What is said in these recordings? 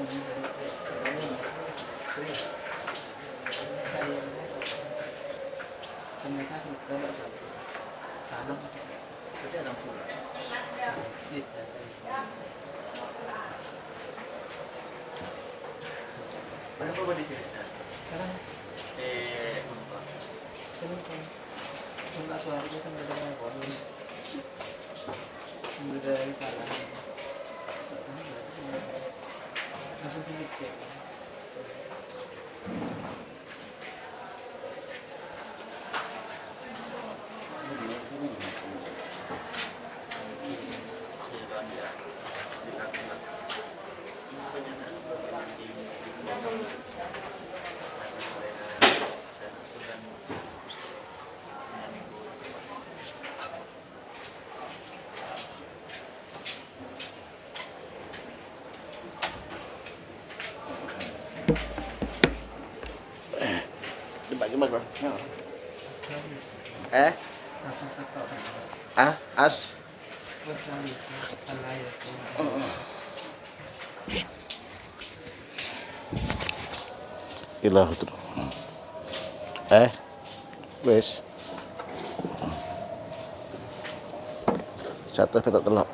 Kenapa di sini? Sekarang enggak suaranya sampai dengan volume. Sampai dari sana. Langsung cek. Dibagi mas bro? Satu petok. As? Ilah tuh. Wes. Satu petok telok.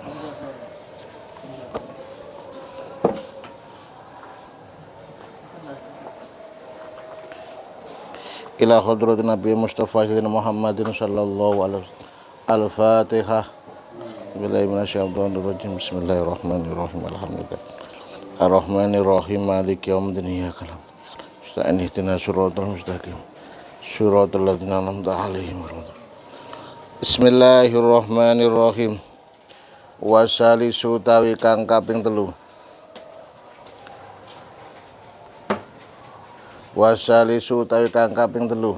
Ila hadratin Nabi Mustafa Sayyidina Muhammadin sallallahu alaihi wasallam. Al-Fatihah. Billahi minasyaitonir rajim. Bismillahirrahmanirrahim. Alhamdulillah. Ar-Rahmanir-Rahim. Maliki yaumiddin. Iyyaka na'budu wa nasta'in. Ihdinas siratal mustaqim. Siratal ladzina an'amta 'alaihim. Bismillahirrahmanirrahim. Wasalisu tawi kang kaping 3. Wasalisu tawi kang kaping 3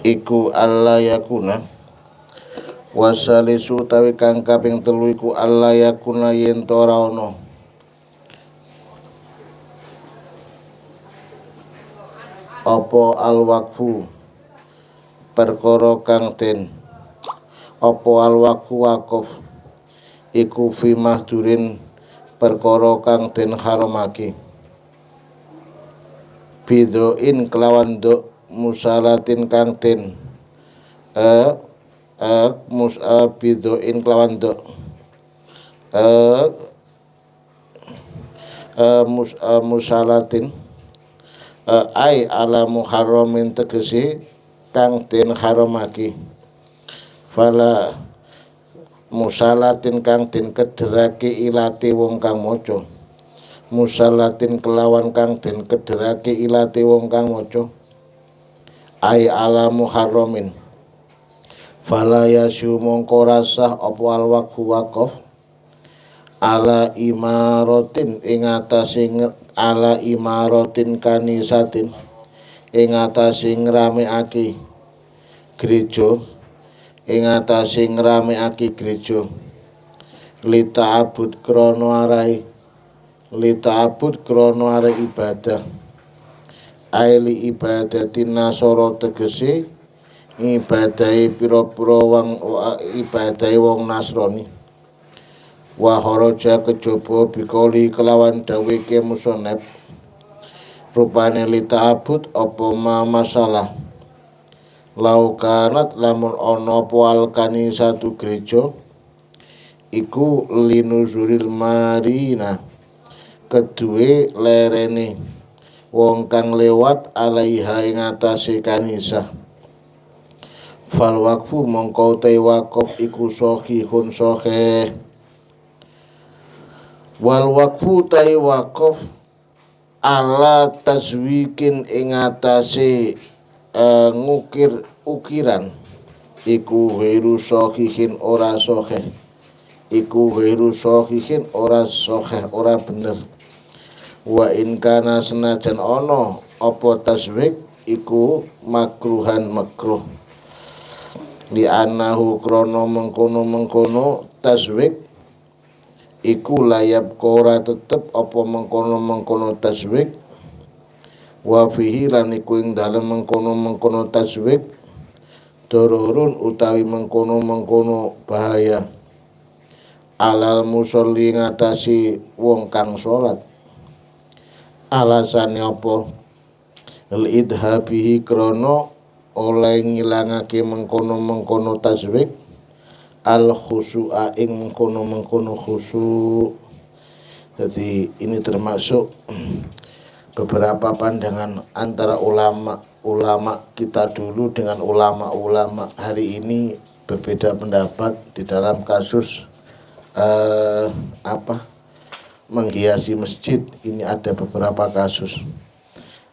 iku alla yakuna. Wasalisu tawi kang kaping 3 iku alla yakuna yen to ora ana apa al-waqfu perkara kang den apa al-waqfu waqaf iku fi mahdurin perkara kang den haramake bidoin kelawan do musalatin kang den bidoin kelawan do musalatin ai ala muharramin tegese kang den haramake fala musalatin kang den kederake ilate wong kang maca musalatin kelawan kang den kederake ilate wong kang maca ai ala muharramin fala yasyu mongko rasah apa al waqfu waqaf ala imaratin ing atase ala imaratin kanisatin ing atase ngramekake gereja ing atase ngramekake gereja lita'abud krana arai lita'abud krana arai ibadah aili ibadatin nasara tegese ibadahi pira-pira ibadahi wong Nasrani wa kharaja kejaba bikoli kelawan dawe ke musonep rupane lita'abud apa masalah laukanat lamun ana apa alkani satu gereja iku linuzuril marina kedue lerene wong kang lewat alaiha ing atase kanisa fal waqfu mongko te waqaf iku sahihun sahih wal waqfu te waqaf ala tazwikin ing atase ngukir ukiran iku ghairu sahihin ora sahih iku ghairu sahihin ora sahih ora bener wa in kana senajan ana apa taswik iku makruhan makruh li anahu krana mengkono taswik iku layab ora tetep apa mengkono taswik wa fihi lan iku ing dalem mengkono taswik dororun utawi mengkono bahaya alal musolli ngatasi wong kang salat. Alasane apa? Al-idhabihi krana oleh ngilangake mengkono-mengkono tasbih al khusu'a ing mengkono-mengkono khusu'. Jadi ini termasuk beberapa pandangan antara ulama kita dulu dengan ulama hari ini berbeda pendapat di dalam kasus menghiasi masjid. Ini ada beberapa kasus.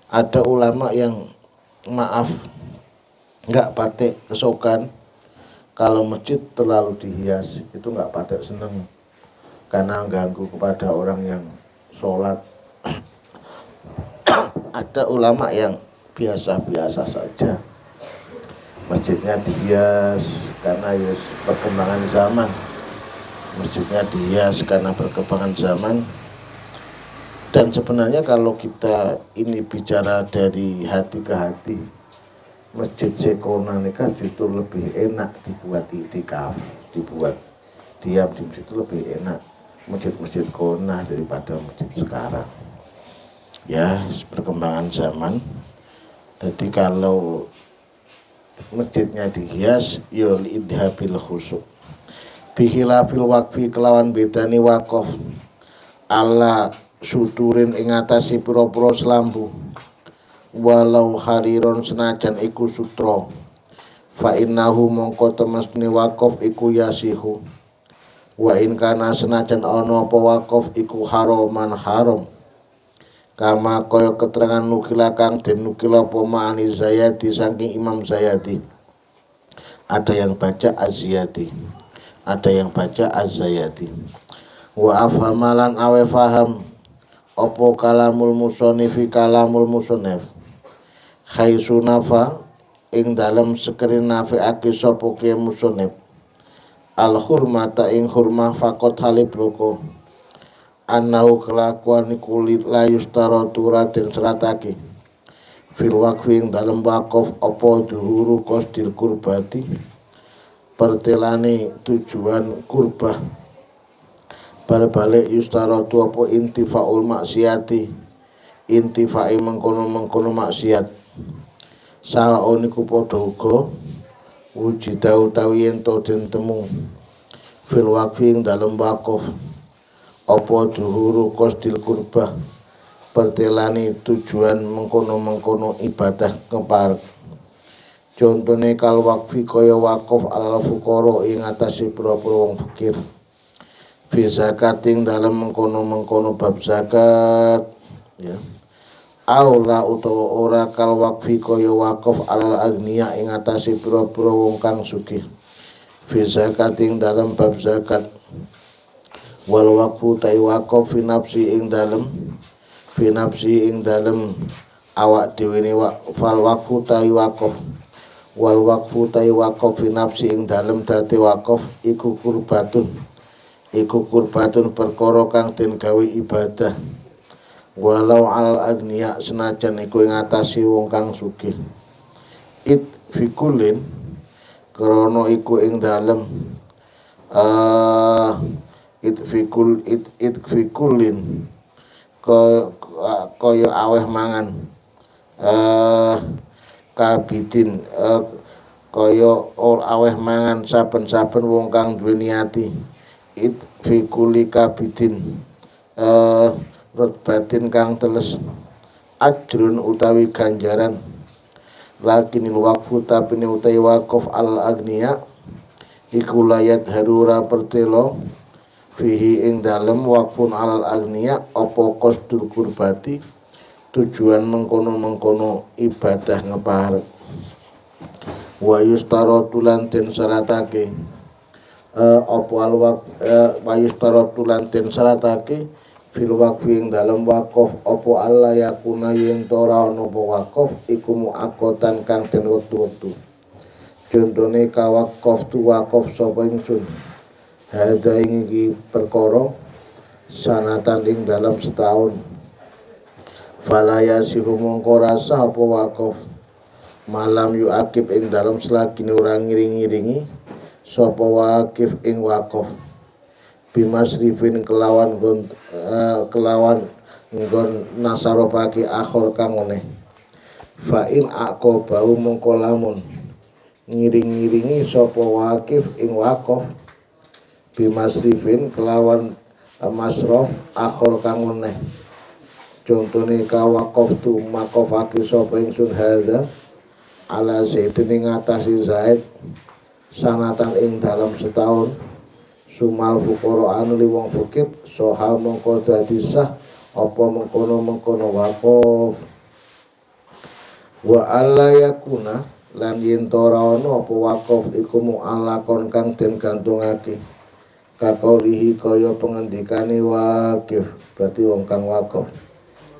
Ada ulama yang maaf nggak patek kesokan kalau masjid terlalu dihias, itu nggak patek seneng karena ganggu kepada orang yang sholat. Ada ulama yang biasa-biasa saja, masjidnya dihias karena perkembangan zaman. Masjidnya dihias karena perkembangan zaman. Dan sebenarnya kalau kita ini bicara dari hati ke hati, masjid Sekona ini kan justru lebih enak dibuat iktikaf, dibuat diam di masjid itu lebih enak masjid-masjid Kona daripada masjid sekarang. Ya, perkembangan zaman. Jadi kalau masjidnya dihias, yul idhabil khusuk. Bihilafil wakfi kelawan bedani wakof. Ala suturin ing atase pira-pira selambu. Walau hariron senajan iku sutra. Fa innahu mongko temesne wakof iku yasihu. Wa in kana senajan ana apa wakof iku haraman haram. Kama kaya keterangan nukila kang den nukila apa ma'ani Zayadi saking Imam Zayadi. Ada yang baca Az-Ziyadi, ada yang baca Az-Zayadi. Wa afhamalan awe faham apa kalamul musonifi kalamul musonif. Khaisunafa ing dalem sekerin nafi'ake sapa ke musonif. Al-hurmata ing hurmah fakot halib loko. Annahu kelakuan kulit layus tarotu raden seratake fil wakfi ing dalem wakof apa duhuru kosdil kurbati pertelane tujuan kurbah balik yustarotu apa intifaul maksiati intifai mengkono maksiat saon iku padha uga wujida utawi yen to den temu fil wakfi ing dalem wakof apa duhuru kosdil kurbah pertelani tujuan mengkono ibadah keparek. Contone kal wakfi kaya wakof alal fuqara ing atase pira-pira wong fakir. Fi zakating dalam mengkono bab zakat ya. Aula utawa ora kal wakfi kaya wakof alal agniya ing atase pira-pira wong kang sugih. Fi zakating dalam bab zakat. Wal waqfu ta'i waqaf fi nafsi ing dalem awak dhewe ne fal waqfu ta'i waqaf wal waqfu ta'i waqaf fi nafsi ing dalem dadi waqaf iku kurbatun perkara kang den gawe ibadah walau alal agniya senajan iku ing atase wong kang sugih it fikulin krana iku ing dalem itfikulin kaya aweh mangan kabidin kaya aweh mangan saben-saben wong kang duweni ati itfikuli kabidin rutbatin kang teles ajrun utawi ganjaran lakinil waqfu tapi utawi waqaf al agniya iku layat harura pertelo fihi ing dalem waqfun alal agniya apa qasdul kurbati tujuan mengkono ibadah ngeparek wa yustaratu lan den syaratake apa alwaq wa yustaratu lan den syaratake fil waqfi ing dalem waqaf apa alla yakuna yen ora ana apa waqaf iku muaqqatan kang den wektu-wektu. Contone kawaqaf tu waqaf sapa ingsun hadha iki perkara sanatan ing dalam setahun falaya sihu mongko rasa apa waqaf malam yu akib ing dalam selagine ora ngiring-ngiringi sapa waqif ing waqaf bimasrifin kelawan nggon nasaropake akhor kang meneh fa in aqobau mongko lamun ngiring-ngiringi sapa wakif ing waqaf bimasrifin kelawan masraf akhor kang meneh contone ka waqaf tu makofake sapa ingsun hadza ala zaidin ing atase zaid sanatan ing dalam setahun sumal fuqara anu li wong fakir soha mongko dadi sah apa mengkono waqaf wa alla yakuna lan yen ora ana apa waqaf iku mu'allaqon kang den gantungake kakaulihi kaya pengendikane waqif berarti wong kang waqaf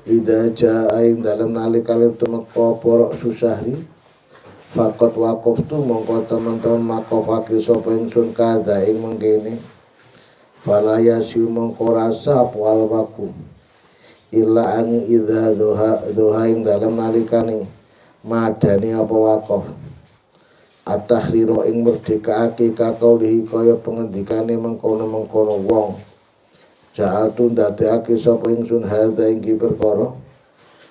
ida jaa ing dalem nalikane tumeka para susahri fakot waqaf tu mongko teman-teman makofake sapa ingsun kada ing mengkene fala yasiu mongko rasa apal waku illa an idza dhuha ing dalem nalikane madani apa waqaf at-tahriru ing merdekaake kakaulihi kaya pengendikane mengkono-mengkono wong ja'altu ndadekake sapa ingsun hadza ing perkara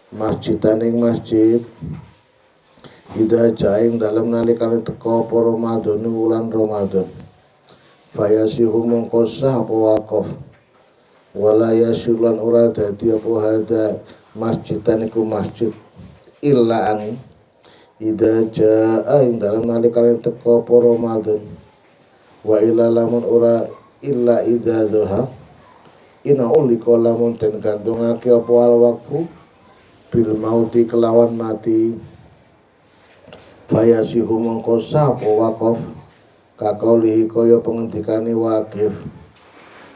masjidan ing masjid ida jaing dalam nalikane teka apa Ramadan wulan Ramadan fayasihu mongko sah apa waqaf wala yasulan ora dadi apa hadza masjidan iku masjid illa an ida jaa ing dalam nalikane teka apa Ramadan wa ila lamun ora illa idza dhuha ina ulika lamun den gantungake apa al waqfu bil mauti kelawan mati fayasihu mongko sapa waqaf kakaulihi kaya pengendikane waqif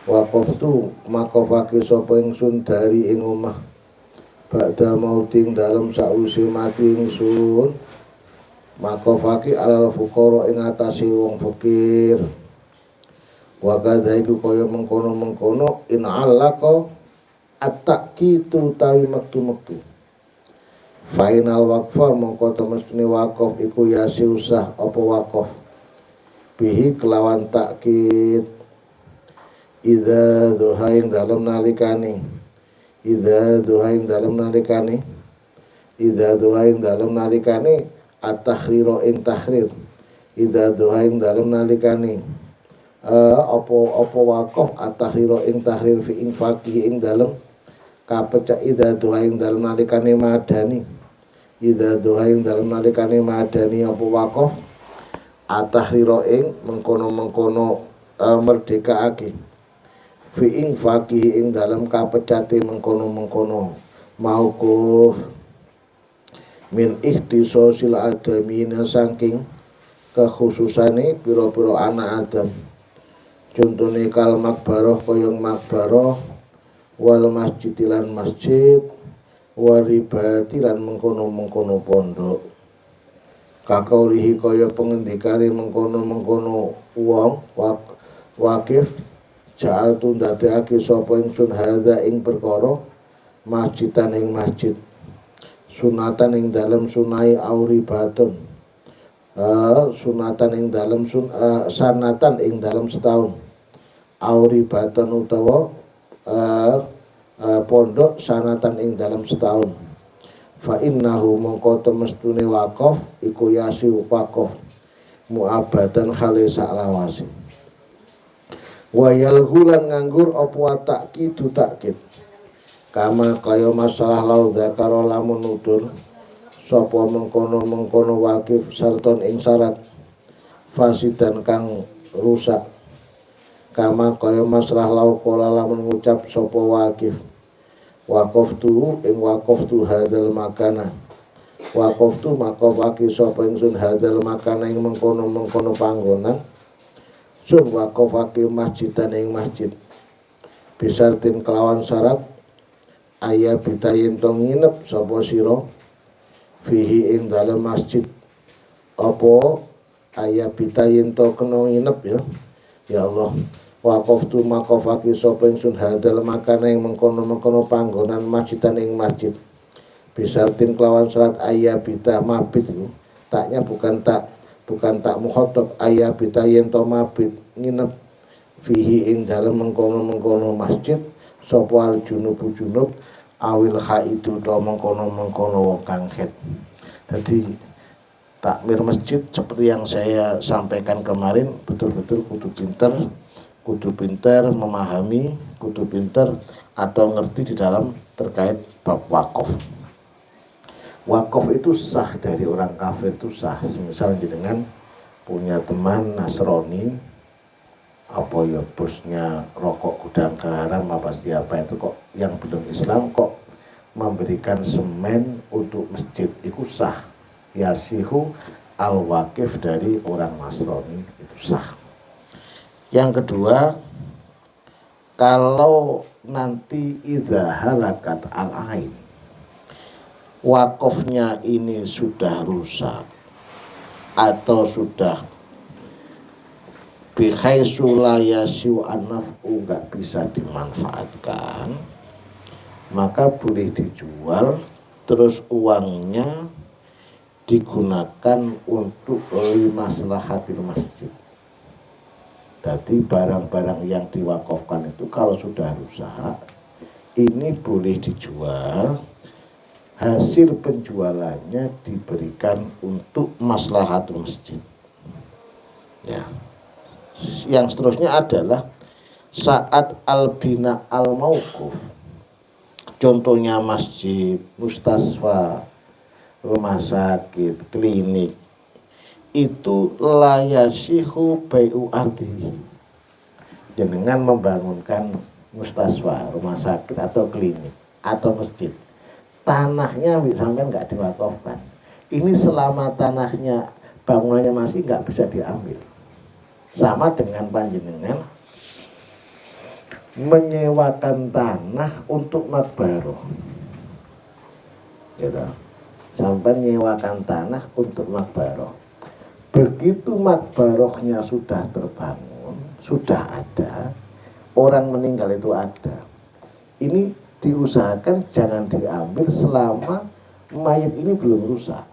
waqaf tu makofake sapa ingsun dari ing omah ba'da mauting dalam sause mati ingsun makofake alal fuqara ing atase wong fakir wa kadha iku kaya mengkono-mengkono in allaqa at-taqitu tawi maktu final waqfa mongko temestune waqaf iku yasi usah apa waqaf bihi kelawan takkid idza dhuhain dalam nalikane at-takhriru ing takhrir idza dhuhain dalam nalikane apa waqaf at-tahriru ing tahrir fi infaqi ing dalem kapecak idza duha ing dalem nalikane madani apa waqaf at-tahriru ing mengkono-mengkono merdekaake fi infaqi ing dalem kapecate mengkono-mengkono mauquf min ikhtisasil adamina saking kekhususane pira-pira anak Adam contohnya kal makbaroh koyong makbaroh wal masjidilan masjid waribatilan mengkono-mengkono pondok kakaulihi kaya pengendikane mengkono-mengkono wong wakif ja'al tundadekake sapa ingsun hadza ing perkara masjidan ing masjid sunatan ing dalem sunai auribatun sunatan ing dalam sanatan ing dalam setahun auribatan utawa pondok sanatan ing dalam setahun fa innahu mongko temestune waqaf iku yasi waqaf muabadan khali saklawase wa yalhulan nganggur apa takidu takkid kama kaya masalah lau zakara lamun nutur sapa mengkono wakif sarton ing syarat fasidan kang rusak kama kaya masrah lau kala lamun ngucap sapa wakif waqaftu hadzal makana waqaftu makofake sapa ingsun hadzal makana ing mengkono panggonan sun waqafake masjidan ing masjid bisartin kelawan syarat aya bitayen to nginep sapa sira fihi ing dalam masjid apa ayat bitayin to kena nginep ya Allah waqaftu makofake sapa ingsun hadal makana ing mengkono panggonan masjidan ing masjid bisartin kelawan syarat ayat bita mabit itu taknya bukan tak mukhatab ayat bitayin to mabit nginep fihi ing dalem mengkono-mengkono masjid sapa al junubu junub awil khaidu to mengkono-mengkono wong kang haid. Jadi takmir masjid seperti yang saya sampaikan kemarin betul-betul kudu pinter memahami, kudu pinter atau ngerti di dalam terkait bab wakaf. Wakaf itu sah dari orang kafir, itu sah. Misal dengan punya teman Nasrani, apa ya bosnya rokok gudang garam apa siapa itu kok yang belum Islam kok memberikan semen untuk masjid, itu sah. Yasihu al-wakif dari orang Nasrani, itu sah. Yang kedua, kalau nanti idza halakat al-ain, wakafnya ini sudah rusak atau sudah bihaitsu la yasiu an-naf'u, enggak bisa dimanfaatkan, maka boleh dijual, terus uangnya digunakan untuk limaslahatil masjid. Jadi barang-barang yang diwakafkan itu kalau sudah rusak, ini boleh dijual, hasil penjualannya diberikan untuk maslahatul masjid. Ya. Yang seterusnya adalah saat al-bina al-mauquf, contohnya masjid, mustasfa, rumah sakit, klinik, itu layasihu bai'u ardihi. Jenengan membangunkan mustasfa, rumah sakit atau klinik atau masjid, tanahnya sampai nggak diwakafkan. Ini selama tanahnya bangunannya masih nggak bisa diambil. Sama dengan panjenengan menyewakan tanah untuk makbaroh, gitu. Sampai menyewakan tanah untuk makbaroh. Begitu makbarohnya sudah terbangun, sudah ada, orang meninggal itu ada, ini diusahakan jangan diambil selama mayat ini belum rusak.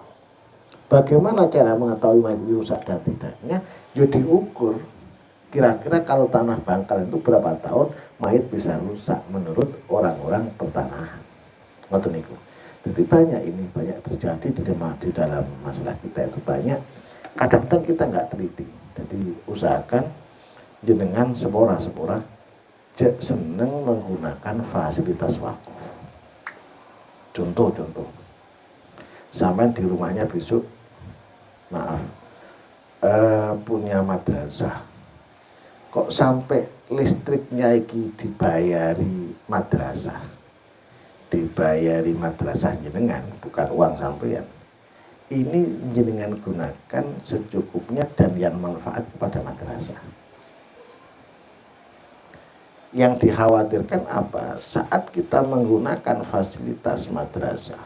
Bagaimana cara mengetahui mayat ini rusak dan tidaknya? Ya diukur, kira-kira kalau tanah bangkal itu berapa tahun mayat bisa rusak menurut orang-orang pertanahan. Ngoten niku. Jadi banyak terjadi di dalam masalah kita itu banyak. Kadang-kadang kita nggak teliti. Jadi usahakan jenengan sepora-sepora seneng menggunakan fasilitas wakaf. Contoh, sampai di rumahnya besok, punya madrasah, kok sampai listriknya iki dibayari madrasah jenengan, bukan uang sampean. Ini jenengan gunakan secukupnya dan yang manfaat kepada madrasah. Yang dikhawatirkan apa? Saat kita menggunakan fasilitas madrasah,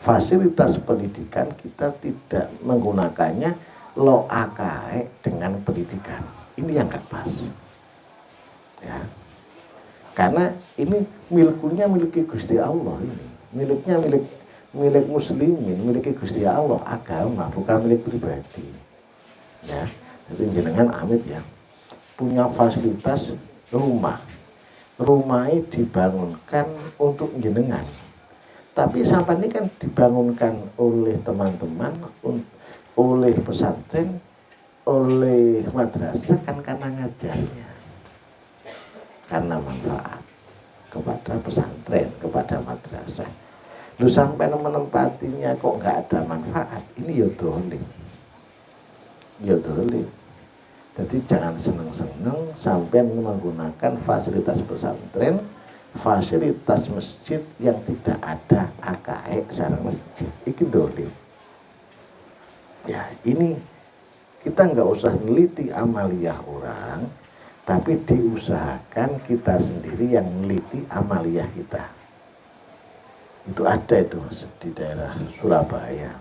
fasilitas pendidikan, kita tidak menggunakannya lo akae dengan pendidikan. Ini yang gak pas. Ya. Karena ini miliki Gusti Allah ini. Miliknya milik muslimin, miliki Gusti Allah, agama, bukan milik pribadi. Ya. Jadi jenengan amit ya. Punya fasilitas rumahnya dibangunkan untuk jenengan, tapi sampai ini kan dibangunkan oleh teman-teman, oleh pesantren, oleh madrasah, kan karena ngajarnya, karena manfaat kepada pesantren, kepada madrasah. Lu sampai menempatinya kok nggak ada manfaat, ini ya dolim. Jadi jangan seneng-seneng sampai menggunakan fasilitas pesantren, fasilitas masjid yang tidak ada AKE secara masjid. Itu dolim. Ya, ini kita nggak usah neliti amaliyah orang, tapi diusahakan kita sendiri yang neliti amaliyah kita. Itu ada itu Mas, di daerah Surabaya.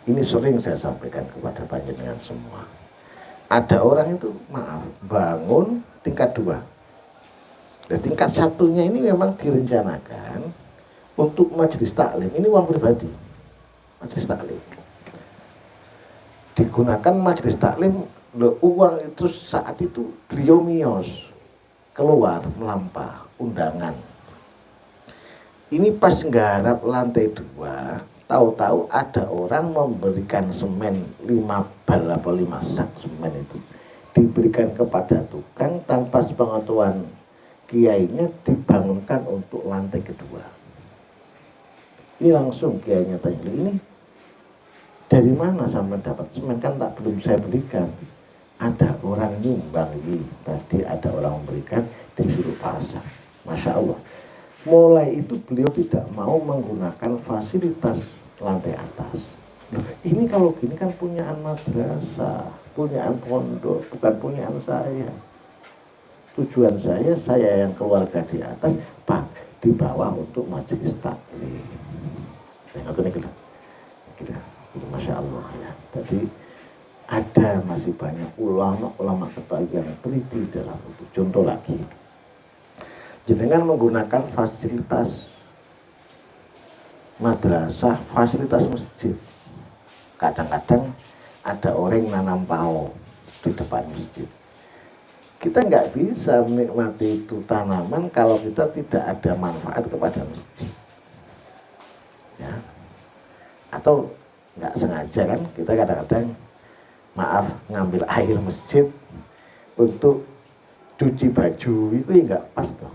Ini sering saya sampaikan kepada panjenengan semua. Ada orang itu bangun tingkat 2. Dan tingkat 1-nya ini memang direncanakan untuk majelis taklim. Ini uang pribadi, majelis taklim. Digunakan majelis taklim Loh, uang itu saat itu beliau miyos keluar melampah undangan. Ini pas nggarap lantai 2, tahu-tahu ada orang memberikan semen 5 bal atau 5 sak semen itu diberikan kepada tukang tanpa sepengetahuan kiainya, dibangunkan untuk lantai kedua. Ini langsung kiainya tanya, ini dari mana sama dapat semen, kan tak belum saya berikan. Ada orang nyumbang ini, tadi ada orang memberikan, disuruh pasang. Masya Allah. Mulai itu beliau tidak mau menggunakan fasilitas lantai atas. Ini kalau gini kan punyaan madrasah, punyaan pondok, bukan punyaan saya. Tujuan saya yang keluarga di atas, Pak, di bawah untuk majelis taklim. Gitu. Masya Allah ya. Jadi ada masih banyak ulama kota yang teliti dalam itu. Contoh lagi, jenengan menggunakan fasilitas madrasah, fasilitas masjid. Kadang-kadang ada orang nanam pao di depan masjid. Kita nggak bisa menikmati itu tanaman kalau kita tidak ada manfaat kepada masjid. Ya. Atau nggak sengaja kan kita kadang-kadang ngambil air masjid untuk cuci baju, itu ya nggak pas tuh.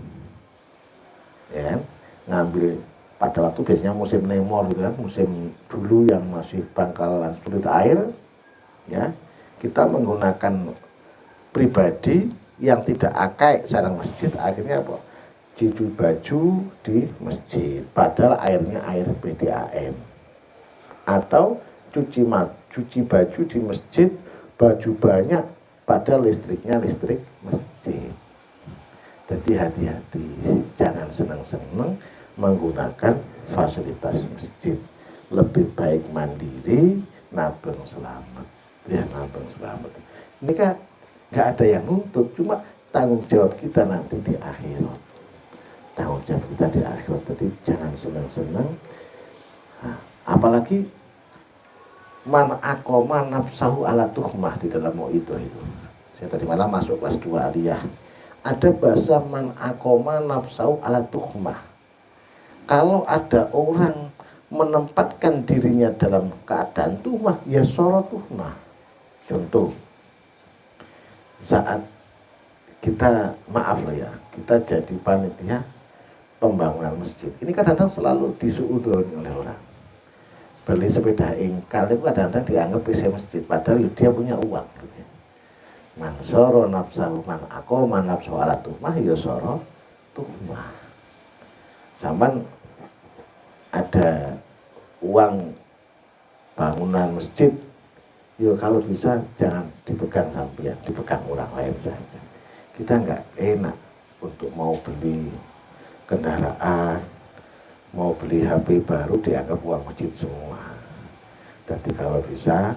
Ya kan? Ngambil pada waktu biasanya musim nemor gitu kan, musim dulu yang masih bangkalan sulit air, ya kita menggunakan pribadi yang tidak akai sarang masjid, akhirnya apa? Cuci baju di masjid, padahal airnya air PDAM. Atau cuci baju di masjid, baju banyak, padahal listriknya listrik masjid. Jadi hati-hati, jangan senang-senang menggunakan fasilitas masjid. Lebih baik mandiri, nabung selamat. Ya, nabung selamat. Ini kan nggak ada yang nuntut, cuma tanggung jawab kita nanti di akhirat. Tanggung jawab kita di akhirat. Jadi jangan senang-senang. Nah, apalagi man akoma nafsahu ala tuhmah di dalam itu. Saya tadi malam masuk kelas 2 aliyah. Ada bahasa man akoma nafsahu ala tuhmah. Kalau ada orang menempatkan dirinya dalam keadaan tuhmah, ya sorot tuhmah. Contoh, saat kita, maaf loh ya, kita jadi panitia pembangunan masjid. Ini kadang-kadang selalu disuudoni oleh orang. Beli sepeda engkal itu kadang-kadang dianggap PC masjid, padahal dia punya uang. Man soro nafsahu man akoma nafsahu ala tuhmah, ya soro tuhmah. Sampan ada uang bangunan masjid, ya kalau bisa jangan dipegang sampean, dipegang orang lain saja. Kita nggak enak untuk mau beli kendaraan, mau beli HP baru dianggap uang masjid semua. Jadi kalau bisa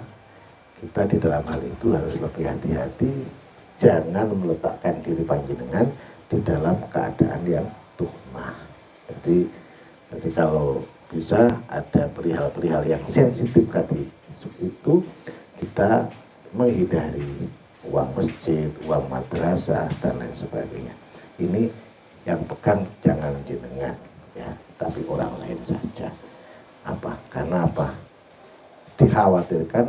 kita di dalam hal itu harus lebih hati-hati, jangan meletakkan diri panjenengan di dalam keadaan yang tuhmah. Jadi kalau bisa ada perihal-perihal yang sensitif tadi itu kita menghindari uang masjid, uang madrasah dan lain sebagainya. Ini yang pegang jangan jenengan ya, tapi orang lain saja. Apa? Karena apa? Dikhawatirkan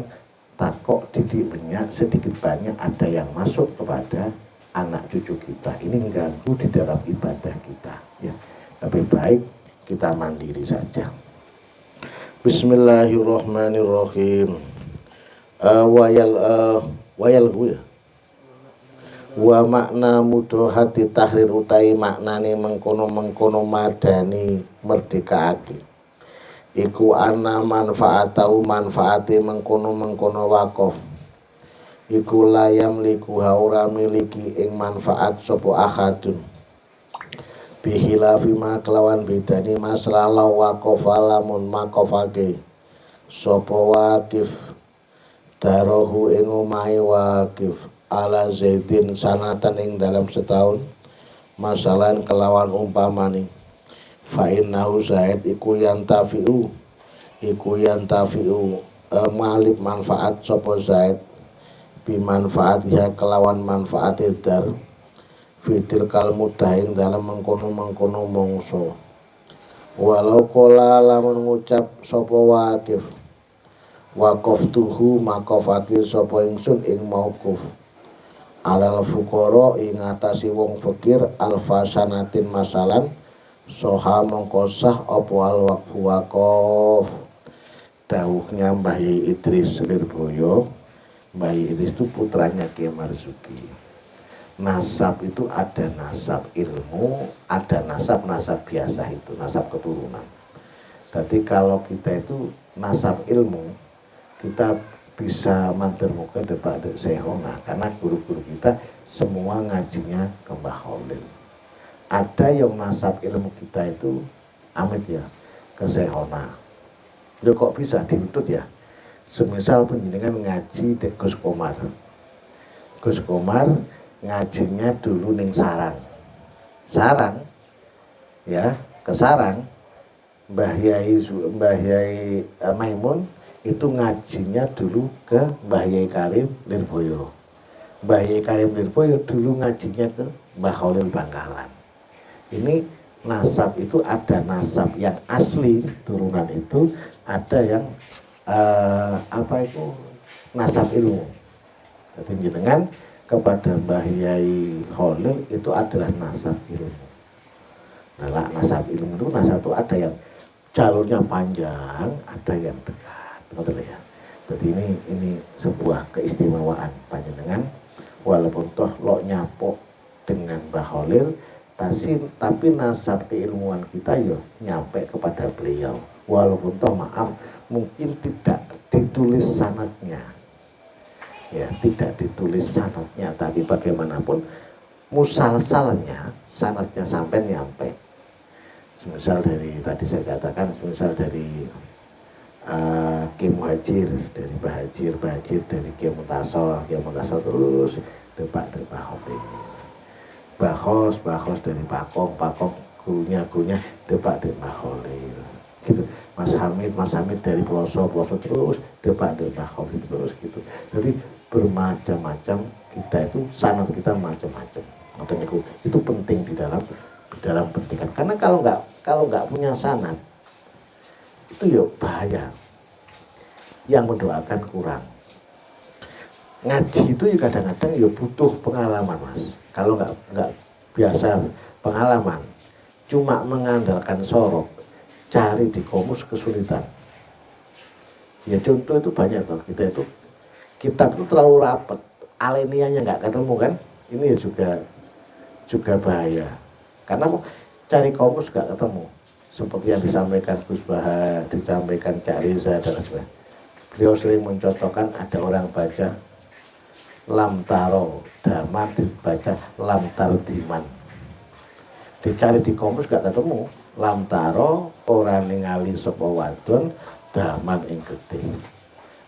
takok didik banyak, sedikit banyak ada yang masuk kepada anak cucu kita. Ini mengganggu di dalam ibadah kita ya. Lebih baik kita mandiri saja. Bismillahirrahmanirrahim. Wayal ya. Wa makna mudohati tahrir utai maknane mengkono madani merdekaake. Iku ana manfaatahu manfaati mengkono wakof. Iku layam liku haura miliki ing manfaat sopo akadun. Bihilafi ma kelawan bedani masalah wakof alamun makofake sopo wakif darohu ing omahe wakif ala zaidin sanatan ing dalam setahun masalan kelawan umpamani fa innahu zaid iku yantafi'u malib manfaat sapa zaid bimanfaatiha kelawan manfaat dar fitil kalmudah ing dalam mengkono mongso. Walau kola lamun ngucap sapa wakif waqaf tuhu makofake sapa ingsun ing mauquf alal fuqara ing atasi wong fakir alfasanatin masalan soha mongkosah apa al waqfu waqaf. Dawuhnya Mbah Idris Lirboyo. Mbah Idris itu putranya Kiai Marzuki. Nasab itu ada nasab ilmu, ada nasab biasa, itu nasab keturunan. Jadi kalau kita itu nasab ilmu, kita bisa mantir muka depan sehona, karena guru-guru kita semua ngajinya ke Mbah Khalil. Ada yang nasab ilmu kita itu amit ya ke sehona. Loh kok bisa dilutut ya? Semisal penjenengan ngaji dek Gus Komar. Gus Komar ngajinya dulu ning Sarang ya, ke Sarang. Mbah Yai Maimun itu ngajinya dulu ke Mbah Yai Karim Lirboyo. Mbah Yai Karim Lirboyo dulu ngajinya ke Mbah Khalil Bangkalan. Ini nasab itu ada nasab yang asli turunan itu, ada yang nasab ilmu. Jadi jenengan kepada Mbah Yai Khalil itu adalah nasab ilmu. Nah, nasab ilmu itu ada yang jalurnya panjang, ada yang dekat, betul ya. Jadi ini sebuah keistimewaan panjenengan, walaupun toh lo nyapok dengan Mbah Khalil, tapi nasab keilmuan kita yo nyampe kepada beliau. Walaupun toh maaf mungkin tidak ditulis sanadnya. Ya, tidak ditulis sanadnya, tapi bagaimanapun musalsalnya sanadnya sampai nyampe. Semisal dari tadi saya katakan, semisal dari Kiai Muhajir, dari Bahajir dari Kiai Mutasol terus depak Khalil. Bahos dari Pakong gurunya depak Khalil. Gitu. Mas Hamid dari Peloso terus depak Khalil terus gitu. Jadi bermacam-macam kita itu, sanad kita macam-macam. Itu penting di dalam pendidikan. Karena kalau nggak punya sanad itu ya bahaya. Yang mendoakan kurang. Ngaji itu ya kadang-kadang ya butuh pengalaman, Mas. Kalau nggak biasa pengalaman, cuma mengandalkan sorok, cari di komus kesulitan. Ya contoh itu banyak toh, kita itu kitab itu terlalu rapat, alenianya nggak ketemu kan, ini juga bahaya. Karena cari komus nggak ketemu, seperti yang disampaikan Gus Bahar, disampaikan Cak Riza dan sebagainya. Beliau sering mencontohkan ada orang baca lam taro daman, dibaca lam tardiman. Dicari di komus nggak ketemu, lam taro orang ningali sapa wadon daman ing getih.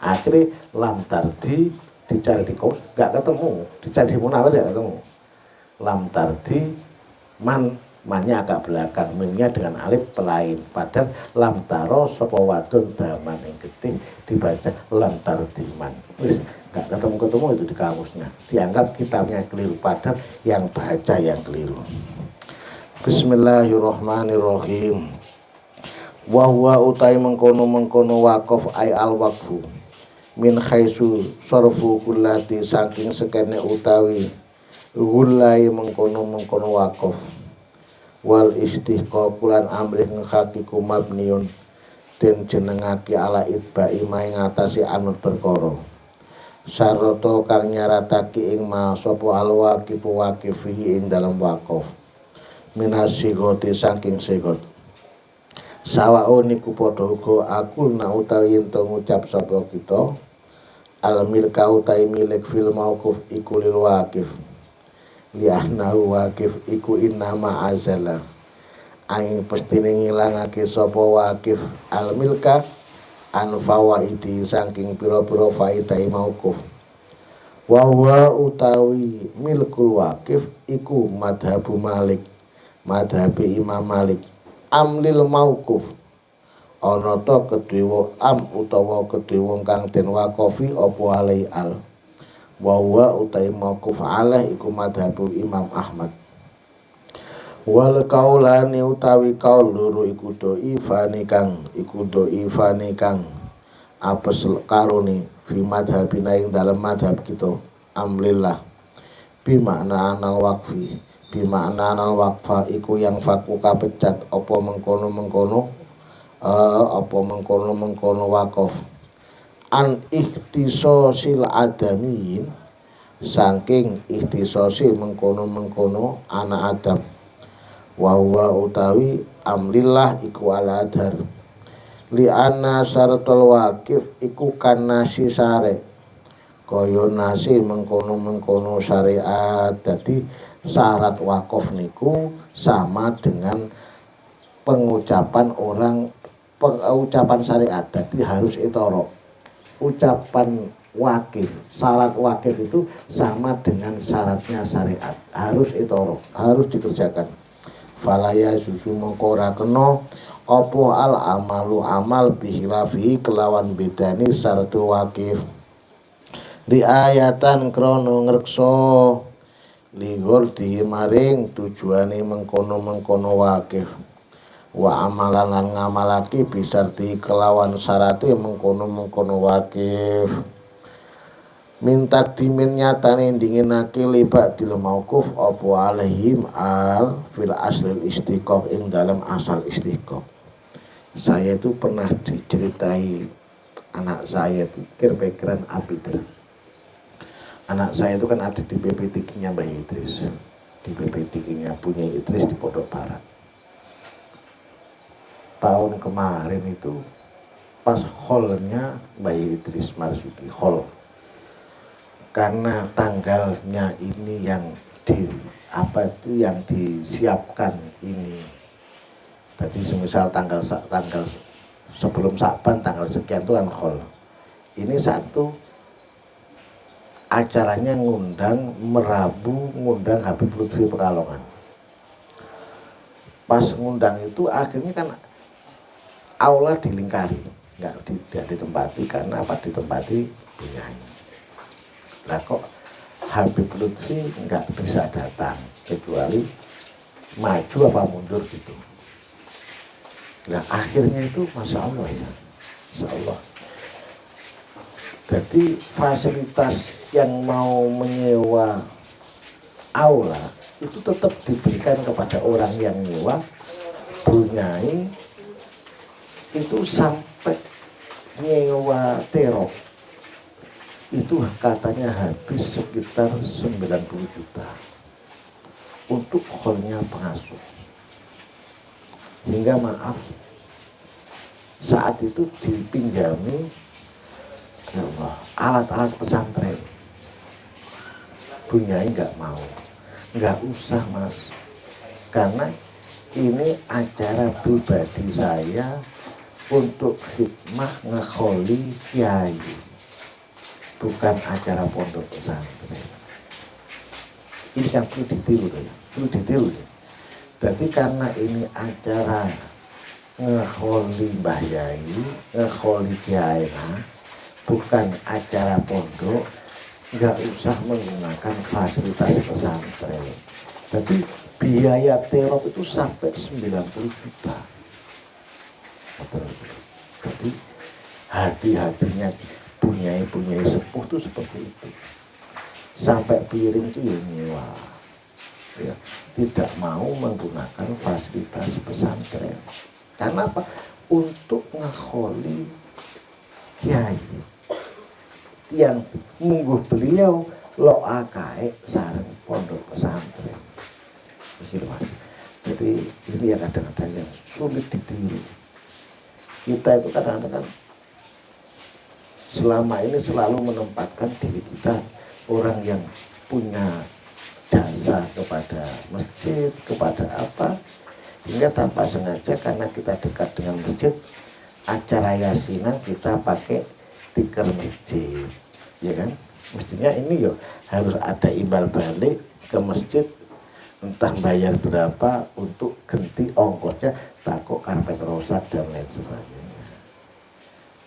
Akhirnya lam tardi dicari di kamus nggak ketemu, dicari di munawar nggak ketemu. Lam tardi mannya agak belakang, mimnya dengan alif pelain. Padahal lam taro sapa wadon daman ing getih dibaca lam tardi man. Wis nggak ketemu itu di kamusnya. Dianggap kitabnya keliru, padahal yang baca yang keliru. Bismillahirrahmanirrahim. Wa huwa utai mengkono waqaf ay al waqfu min khaisu sarfu kullati saking sekene utawi gulai mengkono waqaf wal istihqaqulan amrih nghakiku mabniun den jenengake ala itba'i maing ngatasi anut perkara sarata kang nyaratake ing ma sapa al waqifu waqifihi ing dalam waqaf minasighati saking sigot sawaun niku padha uga aku na utawi yen to ngucap sapa kita al milka utawi milik fil mauquf iku lil waqif li'annahu waqif iku innama azala angin pestine ngilangake sapa waqif al milka an fawaidi saking pira-pira faidah mauquf wa huwa utawi milkul waqif iku madhabu Malik, madhabi Imam Malik amlil mauquf ana ta kedhewa am utawa kedhewa kang den waqafi apa alai al wa huwa utai mauquf alaih iku madhabul Imam Ahmad. Wal kaulani utawi kaul loro iku dhaifani kang apes karone fi madhabina ing dalam madhab kita amlillah bi makna anal waqfi bi makna anal waqfa iku yang faku kapecat apa mengkono waqaf an ikhtisosil adamin saking ikhtisosi mengkono anak Adam wa huwa utawi amlillah iku ala adhar li anna syaratul waqif iku kanasi sare kaya nasi mengkono syariat. Dadi syarat wakaf niku sama dengan pengucapan syariat. Dadi harus itoro ucapan wakif, syarat wakif itu sama dengan syaratnya syariat, harus itoro, harus dikerjakan. Falaya susu mengkora kena opo al amalu amal bihilafi kelawan bedani syaratul wakif riayatan krono ngrekso ligor di maring tujuane mengkono wakif wa amalan lan ngamalaki bisarti kelawan syarate mengkono wakif minta dimin nyatane dinginake libak dil mauquf apa alaihim al fil aslil istiqaq ing dalam asal istiqaq. Saya itu pernah diceritai anak saya pikir-pikiran Abidra. Anak saya itu kan ada di PP3-nya Mbah Idris, di PP3-nya punya Idris di Pondok Barat. Tahun kemarin itu pas holnya Mbah Idris Marzuki hol, karena tanggalnya ini yang yang disiapkan ini. Jadi semisal tanggal sebelum Sa'ban tanggal sekian itu kan hol. Ini satu acaranya ngundang Habib Lutfi Pekalongan. Pas ngundang itu akhirnya kan aula dilingkari, tidak ditempati karena apa ditempati penyanyi. Lah kok Habib Lutfi nggak bisa datang kecuali maju apa mundur gitu. Nah akhirnya itu Masya Allah ya, Masya Allah. Jadi fasilitas yang mau menyewa aula itu tetap diberikan kepada orang yang nyewa. Bunyai itu sampai nyewa terok itu katanya habis sekitar 90 juta untuk hallnya pengasuh. Hingga maaf saat itu dipinjami ya Allah, alat-alat pesantren. Bunyai nggak mau, nggak usah mas, karena ini acara pribadi saya untuk khidmah ngekholi kiai, bukan acara pondok pesantren. Ini kan sudah ditiru ya. Jadi karena ini acara ngekholi Mbah Yai, ngekholi kiai, bukan acara pondok, nggak usah menggunakan fasilitas pesantren. Jadi biaya terop itu sampai 90 juta. Jadi hati-hatinya punyai sepuh itu seperti itu. Sampai piring itu ya nyewa, ya, tidak mau menggunakan fasilitas pesantren. Karena apa? Untuk ngekholi kiai yang mungguh beliau lo akae sareng pondok pesantren. Begitu mas. Jadi ini yang kadang-kadang yang sulit ditiru. Kita itu kadang-kadang selama ini selalu menempatkan diri kita orang yang punya jasa kepada masjid, kepada apa, hingga tanpa sengaja karena kita dekat dengan masjid, acara yasinan kita pakai tikar masjid, ya kan? Mestinya ini yo harus ada imbal balik ke masjid, entah bayar berapa untuk ganti ongkosnya, takut karpet rusak dan lain sebagainya.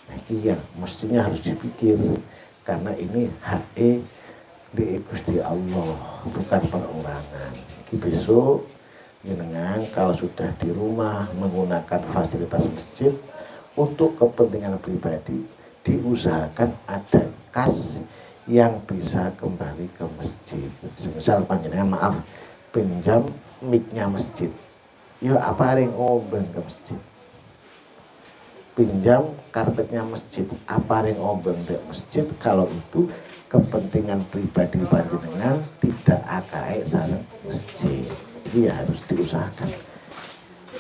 Nah, iya, mestinya harus dipikir karena ini HE di Gusti Allah, bukan perorangan. Iki besok jenengan kalau sudah di rumah menggunakan fasilitas masjid untuk kepentingan pribadi, diusahakan ada kas yang bisa kembali ke masjid. Misal panjenengan maaf pinjam mic-nya masjid, ya apa yang obeng ke masjid, pinjam karpetnya masjid, apa yang obeng ke masjid. Kalau itu kepentingan pribadi panjenengan, tidak akai sareng masjid, dia harus diusahakan.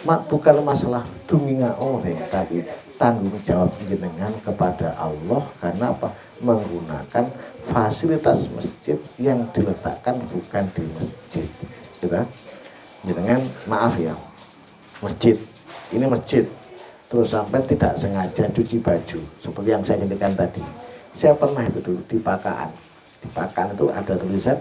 Bukan masalah duminga orang, tapi tanggung jawab jenengan kepada Allah. Karena apa? Menggunakan fasilitas masjid yang diletakkan bukan di masjid. Kita jenengan maaf ya, masjid ini masjid, terus sampai tidak sengaja cuci baju seperti yang saya ceritakan tadi. Saya pernah itu dulu di Pakaan. Di Pakaan itu ada tulisan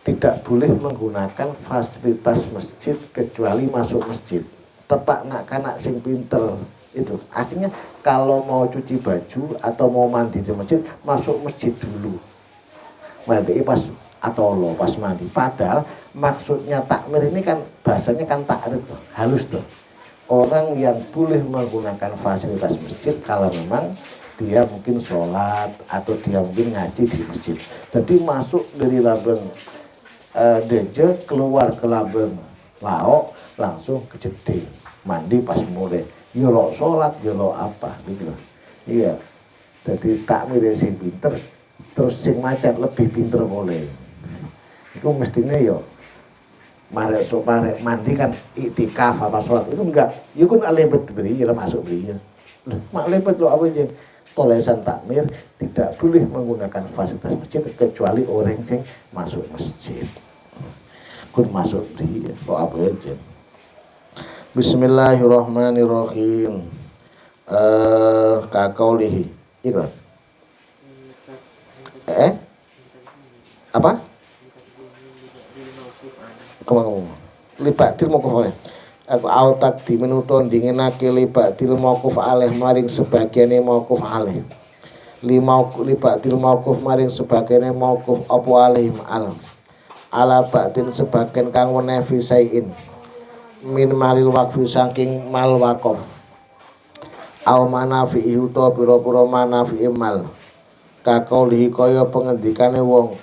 tidak boleh menggunakan fasilitas masjid kecuali masuk masjid. Tepak nak kanak sing pinter itu. Akhirnya kalau mau cuci baju atau mau mandi di masjid, masuk masjid dulu. Mandi pas atau lo pas mandi. Padahal maksudnya takmir ini kan bahasanya kan takrib, halus tuh. Orang yang boleh menggunakan fasilitas masjid kalau memang dia mungkin sholat atau dia mungkin ngaji di masjid. Jadi masuk dari labeng deje, keluar ke labeng lauk, langsung ke jeding, mandi pas mulai yolo sholat yolo apa gitu. Iya, jadi takmir sing pinter, terus sing macet lebih pinter boleh. Itu mestinya yo mare mandi kan iktikaf apa sholat itu enggak, ya kan alebet beri ya masuk beri ya. Mak lepet lo apa aja. Tolesan takmir tidak boleh menggunakan fasilitas masjid kecuali orang yang masuk masjid. Kun masuk di kok apa aja. Bismillahirrahmanirrahim. Kakaulihi ikrar. Apa? Kamu libatil mauquf alaih. Aku autak dimenuton dinginake libatil mauquf alaih maring sebagiane mauquf alaih. Libatil mauquf maring sebagiane mauquf apa alaih ma'al. Ala batin sebagian kang wenefi sayin min malil waqfi saking mal waqaf. Au manafi ihuto pira-pira manafi mal. Kakaulihi kaya pengendikane wong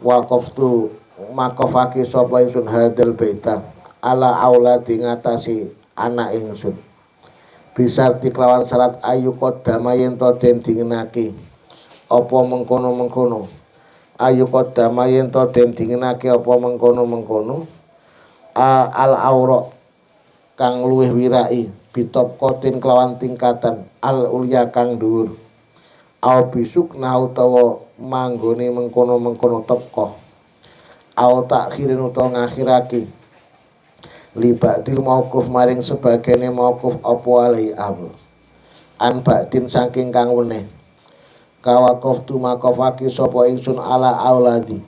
waqaf tu makofake sapa ingsun hadal baita ala auladi ngatasi anak ingsun bisar diklawan syarat ayu kodama yen to den dinginake apa mengkono-mengkono ayu kodama yen to den dinginake apa mengkono-mengkono al aura kang luwih wirai bitop kotin kelawan tingkatan al ulya kang dhuwur au bisuk na utawa manggone mengkono-mengkono tepkoh au takhirin utawa ngakhirake libadil mauquf maring sebagene mauquf apa alai abu an ba'din saking kang weneh kawaqaf tu makofaki sapa ingsun ala auladi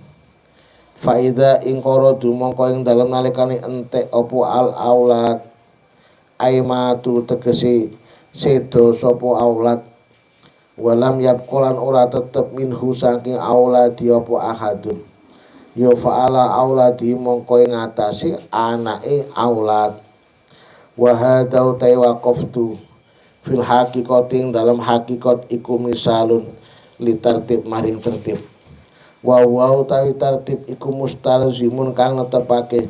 faida ing qaradu mongko ing dalem nalikane entek apa al aulad aimatu tegese sedo sapa aulad walam yabqalan ora tetep minhu saking auladi apa ahadun ya fa'ala auladi mongko ing ngatasi anake aulad wa hadau ta waqaftu fil haqiqatin dalam hakikat iku misalun li tertib maring tertib wa utawi tertib iku mustalzimun kang netepake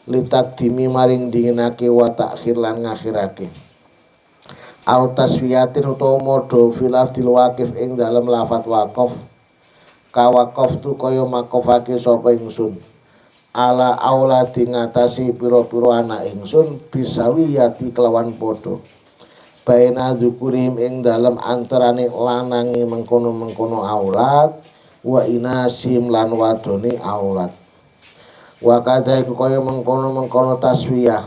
li taqdimi maring dinginake wa takhir lan ngakhirake au taswiyatin utawa modho fil afdil waqif ing dalam lafat waqaf kawaqaf tu kaya makofake sapa ingsun ala auladi ngatasi pira-pira anak ingsun bisawiyati kelawan padha baina dzukurim ing dalem antarane lanange mengkono-mengkono aulad wa inasim lan wadone aulad wa kadha iku kaya mengkono-mengkono taswiyah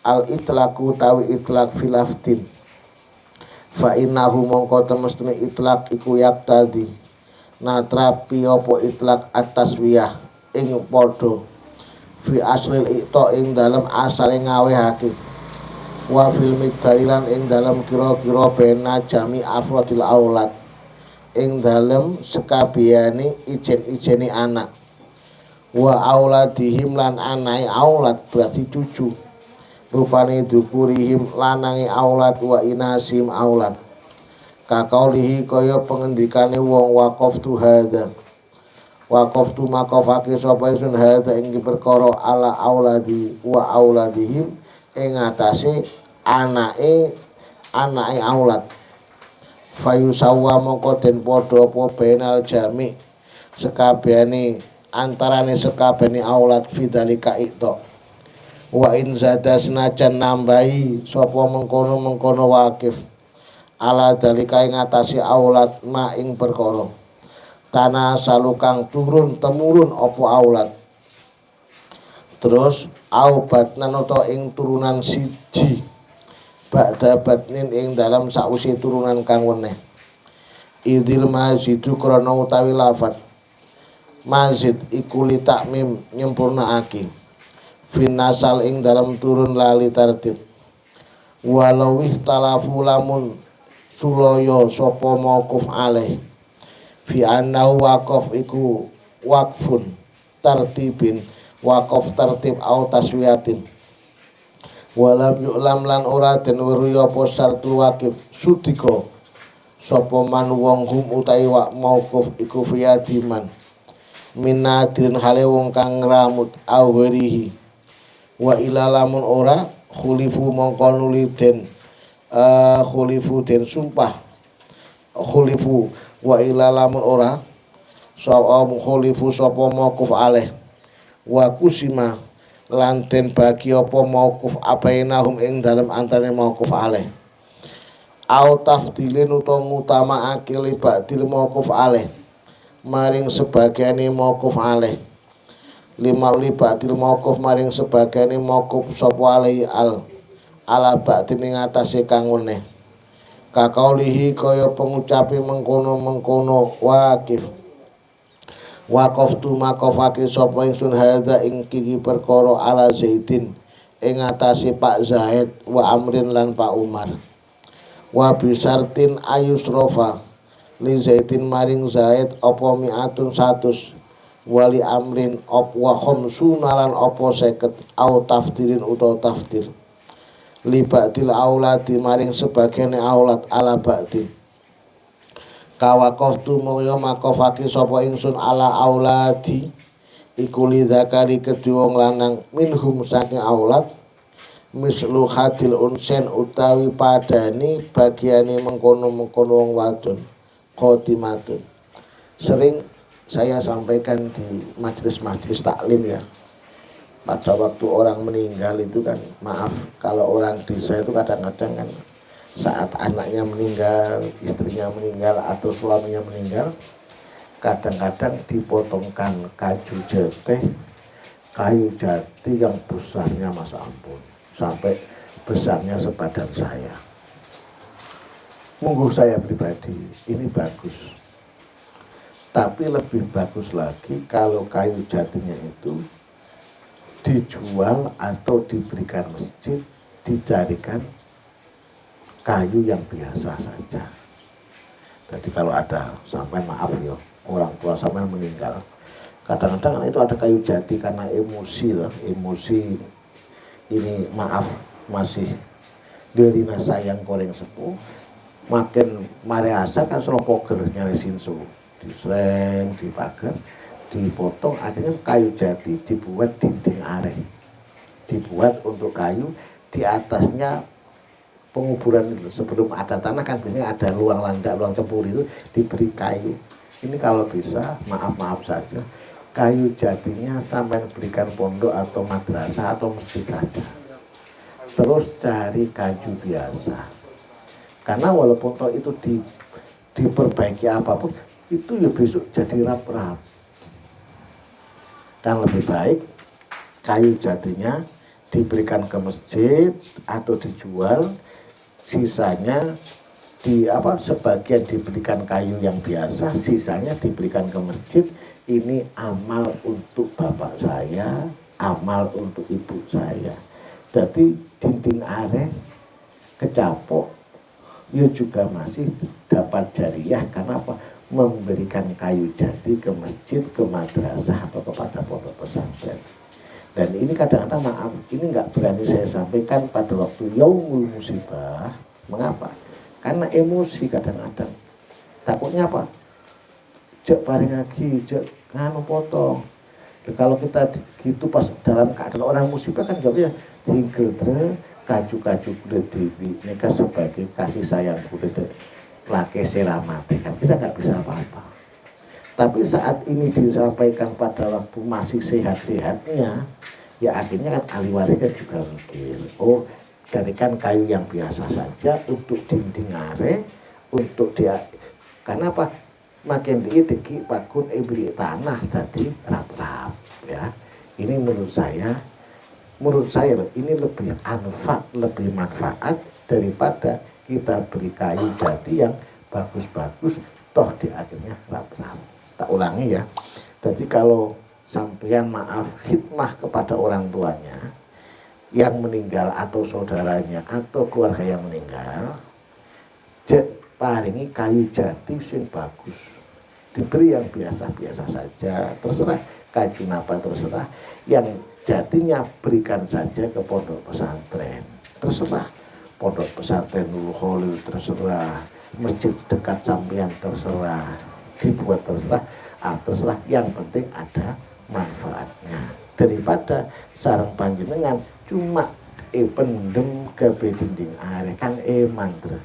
al itlaqu tawi itlaq filaftin fa innahu mongko temestune itlaq iku yaktadi natrapi apa itlaq at-taswiyah ing padha fi aslil ito ing dalam asale ngawehake wa fil midalilan ing dalam kira-kira bena jami afrodil aulad ing dalem sekabehane ijen-ijene anak, wa auladihim lan anake aulad berarti cucu, rupane dukurihim lanange aulad wa inasim aulad, kakaulihi kaya pengendikane wong waqaftu hadza, waqaftu makofake sapa ingsun hadza ing perkara ala auladi wa auladihim ing atase anake aulad, fayusawa mongko den padha apa benal jami sekabehane antarane sekabehane aulad fidzalika ito, wa in zada senajan nambahi sapa mengkono wakif ala dalika ing atase aulad ma ing perkara tanah salukang turun temurun apa aulad, terus aubat nanoto ing turunan siji ba'da batnin ing dalam sakwise turunan kang weneh, idil mazidu krana utawi lafat mazid iku li takmim nyempurnaake fin nasal ing dalam turun lali tartib, walau talafu lamun sulaya sapa mauquf alaih fi annahu waqaf iku waqfun tartibin waqaf tartib au taswiyatin, walam yu'lam lan ora den weruhi apa syartul waqif sudika sapa man wong hum utawi mauquf iku fiyadiman minadrin hale wong kang ngramut awrihi, wa ila lamun ora khulifu mongko nuli den khulifu den sumpah khulifu wa ila lamun ora sapa khulifu sapa mauquf alaih wa kusima lan den bagi apa mauquf abainahum ing dalem antane mauquf alaih, au tafdilin utawa ngutamaake li ba'dil mauquf alaih maring sebagiane mauquf alaih, lima li ba'dil mauquf maring sebagiane mauquf sapa alaih ala ba'din ing atase kang weneh, kakaulihi kaya pengucape mengkono wakif waqaftu makofake sapa ingsun hadza ing kiki perkara ala Zaidin ing atase Pak Zaid wa Amrin lan Pak Umar, wa bisartin ayusrofa li Zaidin maring Zaid apa mi'atun 100 wali Amrin wa khamsuna lan apa 50 au tafdirin utawa tafdir li ba'dil auladi maring sebagiane aulad ala ba'din, kawaqaftu mongyo makofake sapa ingsun ala auladi iku li zakari kedua lanang minhum saking aulad mislu hadil unsen utawi padani bagiane mengkono-mengkono wong wadon khodimatun. Sering saya sampaikan di majelis-majelis taklim ya, pada waktu orang meninggal itu kan, maaf kalau orang desa itu kadang-kadang kan saat anaknya meninggal, istrinya meninggal atau suaminya meninggal, kadang-kadang dipotongkan kayu jati yang besarnya masa ampun sampai besarnya sebadan saya. Munggu saya pribadi ini bagus, tapi lebih bagus lagi kalau kayu jatinya itu dijual atau diberikan masjid, dicarikan kayu yang biasa saja. Jadi kalau ada sampai maaf ya orang tua sampai meninggal, kadang-kadang itu ada kayu jati karena emosi lah, emosi ini maaf masih dari sayang koreng sepuh, makin mari asar kan seropoger nyari sinsu, disreng, dipagar, dipotong, akhirnya kayu jati dibuat dinding areh, dibuat untuk kayu, di atasnya penguburan itu. Sebelum ada tanah kan biasanya ada luang landak, luang cempur itu diberi kayu. Ini kalau bisa maaf saja kayu jatinya sampai berikan pondok atau madrasah atau masjid saja. Terus cari kayu biasa, karena walaupun toh itu diperbaiki apapun itu ya besok jadi rap-rap. Dan lebih baik kayu jatinya diberikan ke masjid atau dijual, sisanya sebagian diberikan kayu yang biasa, sisanya diberikan ke masjid. Ini amal untuk bapak saya, amal untuk ibu saya. Jadi dinding areh kecapok ya juga masih dapat jariah, karena apa? memberikan kayu jati ke masjid, ke madrasah atau kepada pondok pesantren. Dan ini kadang-kadang maaf, ini nggak berani saya sampaikan pada waktu yaumul musibah. Mengapa? Karena emosi kadang-kadang. Takutnya apa? Jek paling lagi, jek nganu potong. Kalau kita gitu pas dalam keadaan orang musibah kan jawabnya tinggal kaju-kaju kulit dewi nikah sebagai kasih sayang kulit laki seramati kan kita nggak bisa apa-apa. Tapi saat ini disampaikan pada waktu masih sehat-sehatnya, ya akhirnya kan ahli warisnya juga mikir, oh jadikan kayu yang biasa saja untuk dinding are, untuk dia, karena apa? Makin diki pakun ibri tanah tadi rap-rap ya. Ini menurut saya loh, ini lebih anfak, lebih manfaat daripada kita beri kayu jati yang bagus-bagus toh di akhirnya rap-rap. Tak ulangi ya. Jadi kalau sampean maaf khidmah kepada orang tuanya yang meninggal atau saudaranya atau keluarga yang meninggal, paringi kayu jati sing bagus, diberi yang biasa-biasa saja, terserah kayu napa terserah, yang jatinya berikan saja ke pondok pesantren, terserah pondok pesantren Nurul Khalil terserah, masjid dekat sampean terserah, dibuat terserah, terserah, yang penting ada manfaatnya daripada sarang panjenengan cuma pendem ke dinding are kan mantra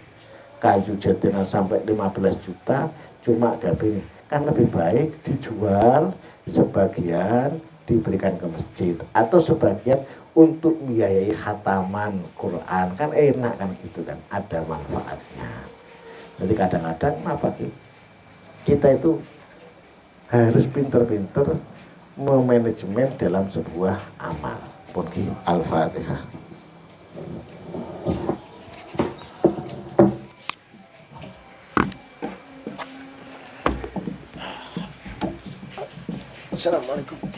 kayu jatinya sampai 15 juta cuma gabini kan lebih baik dijual sebagian diberikan ke masjid atau sebagian untuk biayai khataman Quran kan enak kan gitu kan, ada manfaatnya. Jadi kadang-kadang apa kita itu harus pinter-pinter memanajemen dalam sebuah amal. Pergi Al-Fatihah. Assalamualaikum.